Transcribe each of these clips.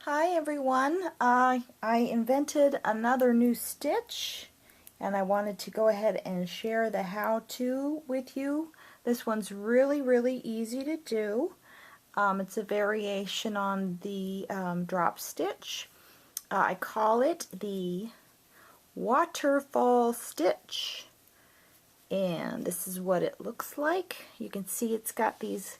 Hi everyone, I invented another new stitch and I wanted to go ahead and share the how-to with you. This one's really easy to do. It's a variation on the drop stitch. I call it the Waterfall stitch, and this is what it looks like. You can see it's got these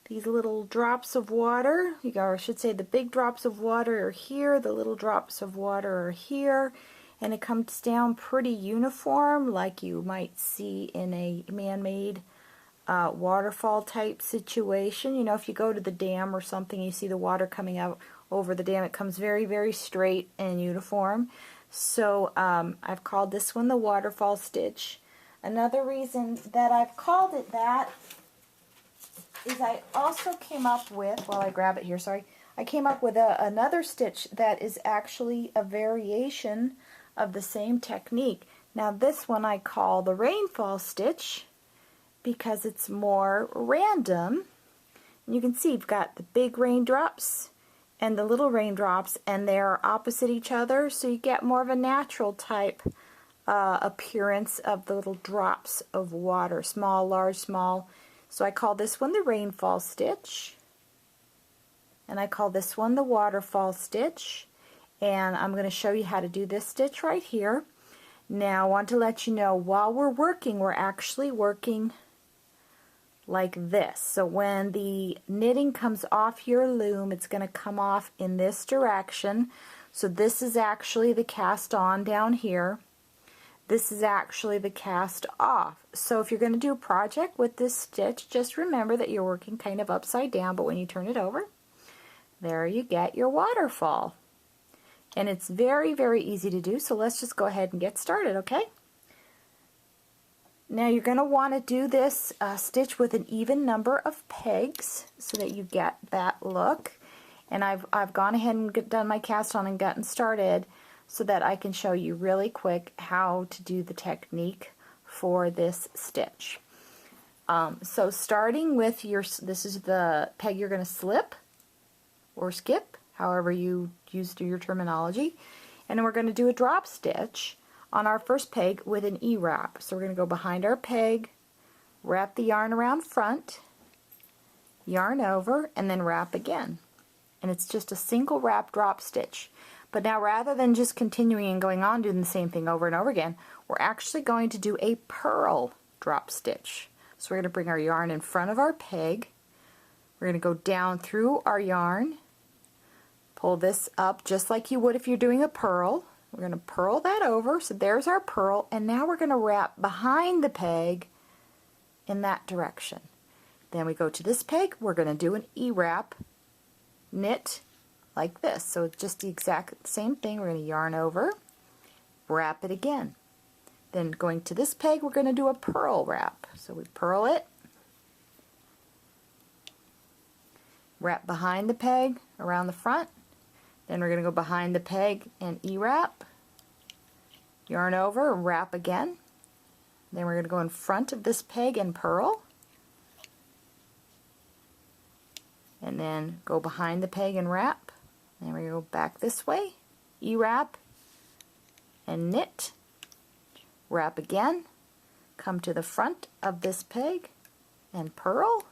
little drops of water, or I should say the big drops of water are here, the little drops of water are here, and it comes down pretty uniform like you might see in a man-made waterfall type situation. You know, if you go to the dam or something, you see the water coming out over the dam, it comes very straight and uniform. So I've called this one the waterfall stitch. Another reason that I've called it that is I also came up with, while I grab it here, sorry, I came up with another stitch that is actually a variation of the same technique. Now this one I call the rainfall stitch because it's more random. And you can see you've got the big raindrops and the little raindrops, and they're opposite each other, so you get more of a natural type appearance of the little drops of water, small, large, small. So I call this one the rainfall stitch, and I call this one the waterfall stitch, and I'm going to show you how to do this stitch right here. Now I want to let you know, while we're actually working like this. So when the knitting comes off your loom, it's going to come off in this direction. So this is actually the cast on down here. This is actually the cast off. So if you're going to do a project with this stitch, just remember that you're working kind of upside down, but when you turn it over, there you get your waterfall. And it's very easy to do, so let's just go ahead and get started, okay? Now you're going to want to do this stitch with an even number of pegs so that you get that look. And I've gone ahead and done my cast on and gotten started so that I can show you really quick how to do the technique for this stitch. So starting with this is the peg you're going to slip or skip, however you use your terminology, and then we're going to do a drop stitch on our first peg with an E-wrap. So we're going to go behind our peg, wrap the yarn around front, yarn over, and then wrap again. And it's just a single wrap drop stitch. But now rather than just continuing and going on doing the same thing over and over again, we're actually going to do a purl drop stitch. So we're going to bring our yarn in front of our peg. We're going to go down through our yarn, pull this up just like you would if you're doing a purl. We're going to purl that over, so there's our purl, and now we're going to wrap behind the peg in that direction. Then we go to this peg, we're going to do an E-wrap, knit like this. So it's just the exact same thing. We're going to yarn over, wrap it again. Then going to this peg, we're going to do a purl wrap. So we purl it, wrap behind the peg around the front. Then we're going to go behind the peg and E-wrap, yarn over, and wrap again. Then we're going to go in front of this peg and purl. And then go behind the peg and wrap. Then we go back this way, E-wrap, and knit, wrap again, come to the front of this peg and purl.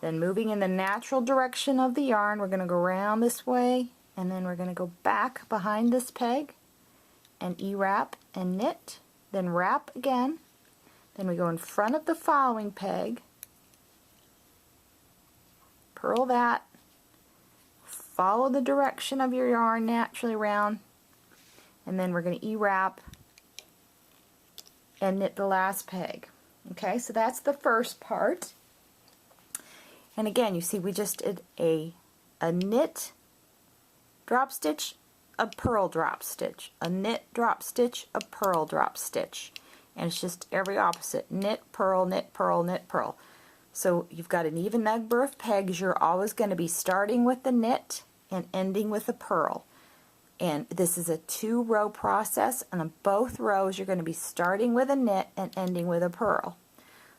Then moving in the natural direction of the yarn, we're going to go around this way, and then we're going to go back behind this peg and E-wrap and knit, then wrap again. Then we go in front of the following peg, purl that, follow the direction of your yarn naturally around, and then we're going to E-wrap and knit the last peg. Okay, so that's the first part. And again, you see we just did a knit, drop stitch, a purl drop stitch, a knit drop stitch, a purl drop stitch. And it's just every opposite. Knit, purl, knit, purl, knit, purl. So you've got an even number of pegs. You're always going to be starting with the knit and ending with a purl. And this is a 2-row process, and on both rows you're going to be starting with a knit and ending with a purl.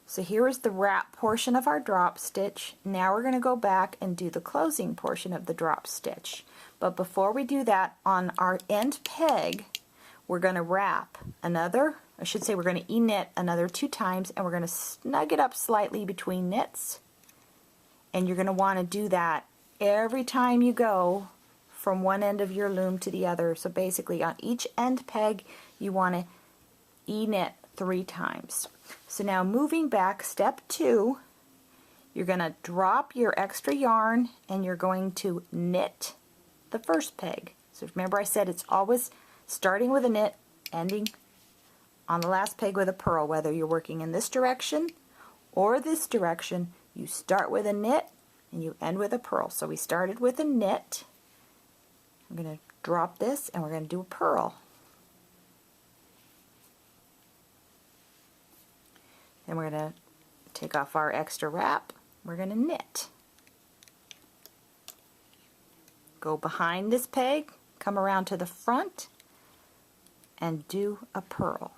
So here is the wrap portion of our drop stitch. Now we're going to go back and do the closing portion of the drop stitch. But before we do that, on our end peg, we're going to wrap another, I should say we're going to e-knit another 2 times, and we're going to snug it up slightly between knits. And you're going to want to do that every time you go from one end of your loom to the other. So basically on each end peg you want to e-knit 3 times. So now moving back, step 2, you're going to drop your extra yarn and you're going to knit the first peg. So remember I said it's always starting with a knit, ending on the last peg with a purl. Whether you're working in this direction or this direction, you start with a knit and you end with a purl. So we started with a knit. I'm going to drop this and we're going to do a purl. Then we're going to take off our extra wrap. We're going to knit. Go behind this peg, come around to the front, and do a purl.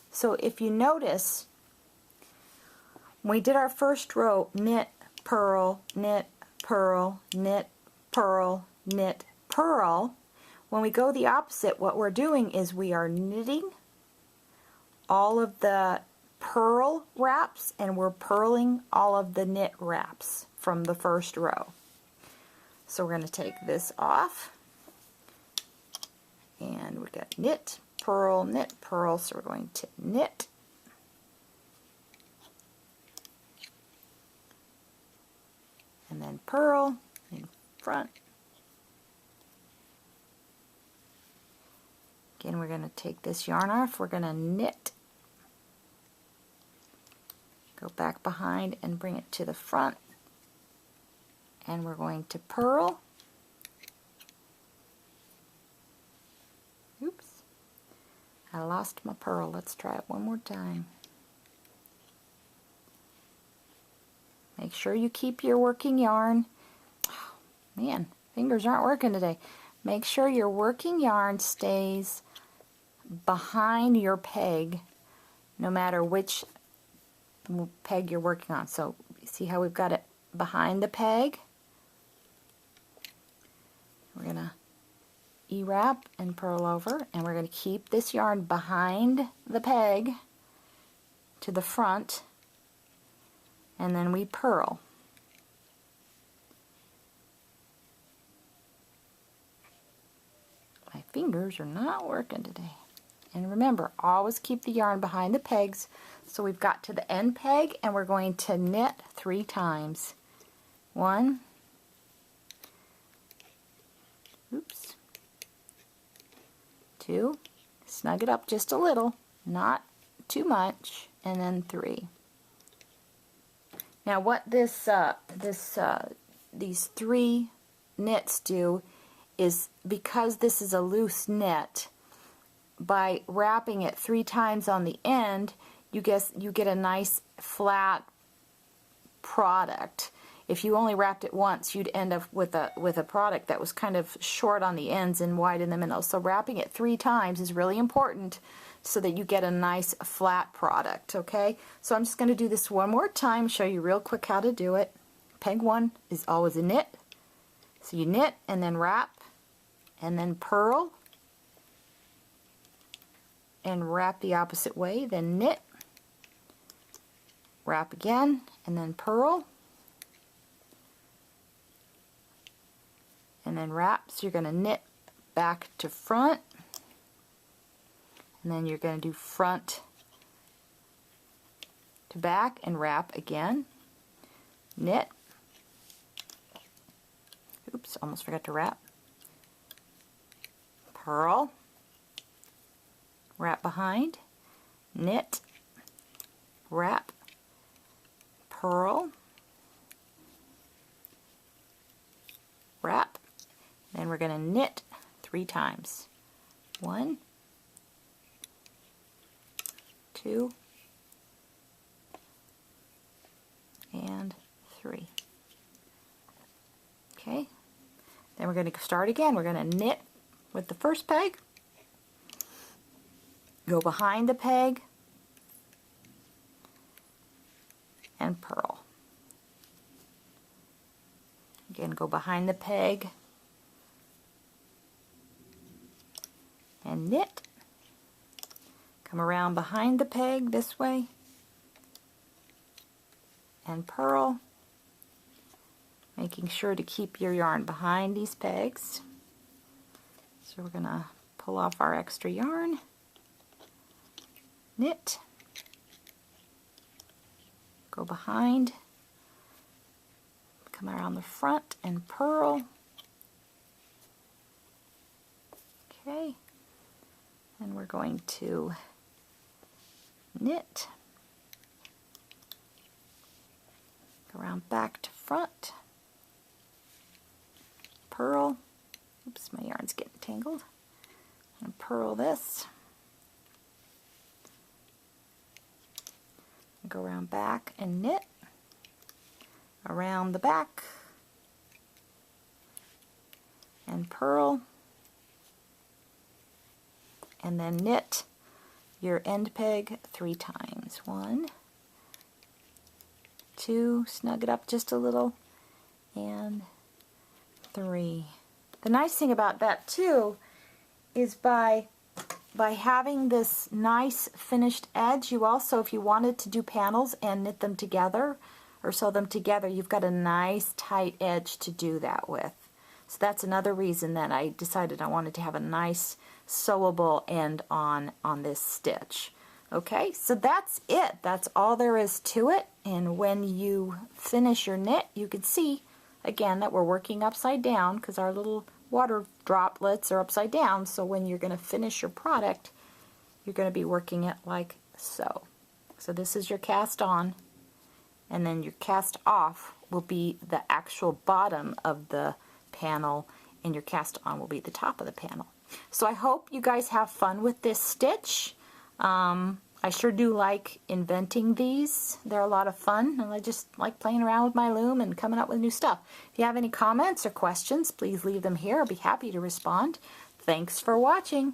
So if you notice, when we did our first row, knit, purl, knit, purl, knit, purl, knit, purl, when we go the opposite, what we're doing is we are knitting all of the purl wraps and we're purling all of the knit wraps from the first row. So we're going to take this off and we've got knit, purl, so we're going to knit, and then purl in front. Again, we're going to take this yarn off, we're going to knit, go back behind and bring it to the front, and we're going to purl. Oops, I lost my purl. Let's try it one more time. Make sure you keep your working yarn. Oh, man, fingers aren't working today. Make sure your working yarn stays behind your peg, no matter which peg you're working on. So see how we've got it behind the peg? We're going to E-wrap and purl over, and we're going to keep this yarn behind the peg to the front, and then we purl. My fingers are not working today. And remember, always keep the yarn behind the pegs. So we've got to the end peg and we're going to knit 3 times. 1, oops, 2, snug it up just a little, not too much, and then 3. Now what these 3 knits do is, because this is a loose knit, by wrapping it 3 times on the end, you get a nice flat product. If you only wrapped it once, you'd end up with a product that was kind of short on the ends and wide in the middle. So wrapping it 3 times is really important so that you get a nice flat product, okay? So I'm just going to do this one more time, show you real quick how to do it. Peg 1 is always a knit. So you knit and then wrap and then purl and wrap the opposite way, then knit, wrap again, and then purl, and then wrap. So you're going to knit back to front, and then you're going to do front to back and wrap again, knit, oops, almost forgot to wrap, purl, wrap behind, knit, wrap, purl, wrap. Then we're going to knit 3 times. 1, 2, and 3. Okay, then we're going to start again. We're going to knit with the first peg, go behind the peg, and purl. Again, go behind the peg and knit. Come around behind the peg this way and purl, making sure to keep your yarn behind these pegs. So we're going to pull off our extra yarn, knit, go behind, come around the front and purl. Okay, and we're going to knit, go around back to front, purl. Oops, my yarn's getting tangled. And purl this. Go around back and knit, around the back, and purl, and then knit your end peg 3 times. 1, 2, snug it up just a little, and 3. The nice thing about that too is by having this nice finished edge, you also, if you wanted to do panels and knit them together or sew them together, you've got a nice tight edge to do that with. So that's another reason that I decided I wanted to have a nice sewable end on this stitch. Okay, so that's it. That's all there is to it. And when you finish your knit, you can see again that we're working upside down because our little water droplets are upside down. So when you're going to finish your product, you're going to be working it like so. So this is your cast on, and then your cast off will be the actual bottom of the panel, and your cast on will be the top of the panel. So I hope you guys have fun with this stitch. I sure do like inventing these. They're a lot of fun, and I just like playing around with my loom and coming up with new stuff. If you have any comments or questions, please leave them here. I'll be happy to respond. Thanks for watching.